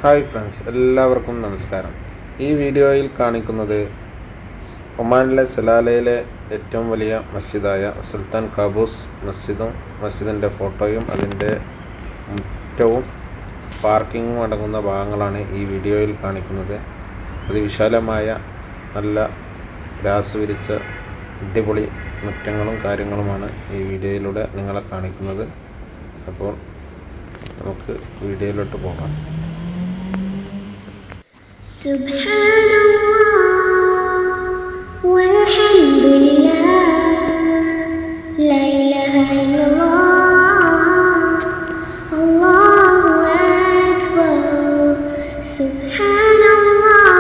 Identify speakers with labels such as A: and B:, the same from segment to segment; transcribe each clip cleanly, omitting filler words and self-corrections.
A: Hi friends, എല്ലാവർക്കും നമസ്കാരം. ഈ വീഡിയോയിൽ കാണിക്കുന്നത് ഒമാനിലെ സലാലയിലെ ഏറ്റവും വലിയ മസ്ജിദായ സുൽത്താൻ കാബൂസ് മസ്ജിദിൻ്റെ ഫോട്ടോയും അതിൻ്റെ മുറ്റവും പാർക്കിങ്ങും അടങ്ങുന്ന ഭാഗങ്ങളാണ് ഈ വീഡിയോയിൽ കാണിക്കുന്നത്. അതിവിശാലമായ നല്ല ഗ്രാസ് വിരിച്ച അടിപൊളി മുറ്റങ്ങളും കാര്യങ്ങളുമാണ് ഈ വീഡിയോയിലൂടെ നിങ്ങളെ കാണിക്കുന്നത്. അപ്പോൾ നമുക്ക് വീഡിയോയിലോട്ട് പോകാം.
B: സുബ്ഹാനല്ലാഹ് വൽഹംദുലില്ലാഹ് ലാ ഇലാഹ ഇല്ലല്ലാഹ് അല്ലാഹു അക്ബർ. സുബ്ഹാനല്ലാഹ്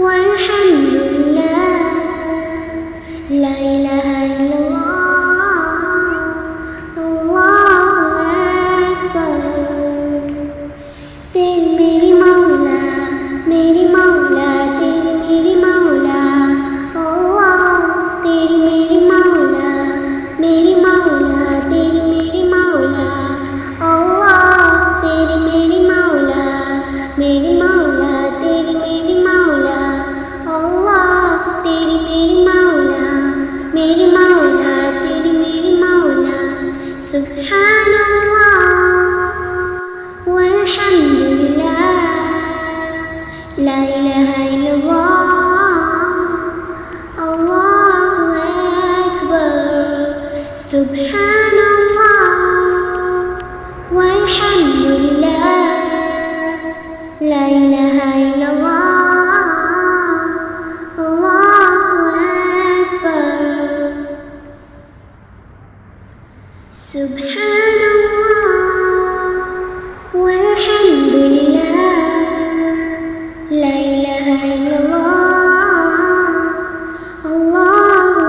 B: വൽഹംദുലില്ലാഹ് ലാ ഇലാഹ ഇല്ലല്ലാഹ് അല്ലാഹു അക്ബർ. मेरी मौला तेरी मेरी मौला अल्लाह तेरी मेरी मौला तेरी मेरी मौला अल्लाह तेरी मेरी मौला तेरी मेरी मौला अल्लाह तेरी मेरी मौला तेरी मेरी मौला. सुब्हानल्लाह वल्हम्दुलिल्लाह ला इलाहा इल्लल्लाह अल्लाहु अक्बर. सुब्हानल्लाह वल्हम्दुलिल्लाह ला इलाहा इल्लल्लाह अल्लाहु अक्बर. सुब्हानल्लाह वल्हम्दुलिल्लाह ലാ ഇലാഹ ഇല്ലല്ലാഹ് അല്ലാഹു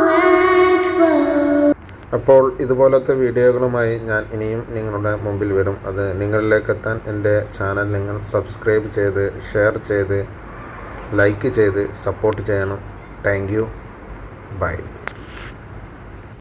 B: അക്ബർ.
A: അപ്പോൾ ഇതുപോലത്തെ വീഡിയോകളുമായി ഞാൻ ഇനിയും നിങ്ങളുടെ മുമ്പിൽ വരും. അത് നിങ്ങളിലേക്കെത്താൻ എൻ്റെ ചാനൽ നിങ്ങൾ സബ്സ്ക്രൈബ് ചെയ്ത് ഷെയർ ചെയ്ത് ലൈക്ക് ചെയ്ത് സപ്പോർട്ട് ചെയ്യണം. Thank you. ബൈ.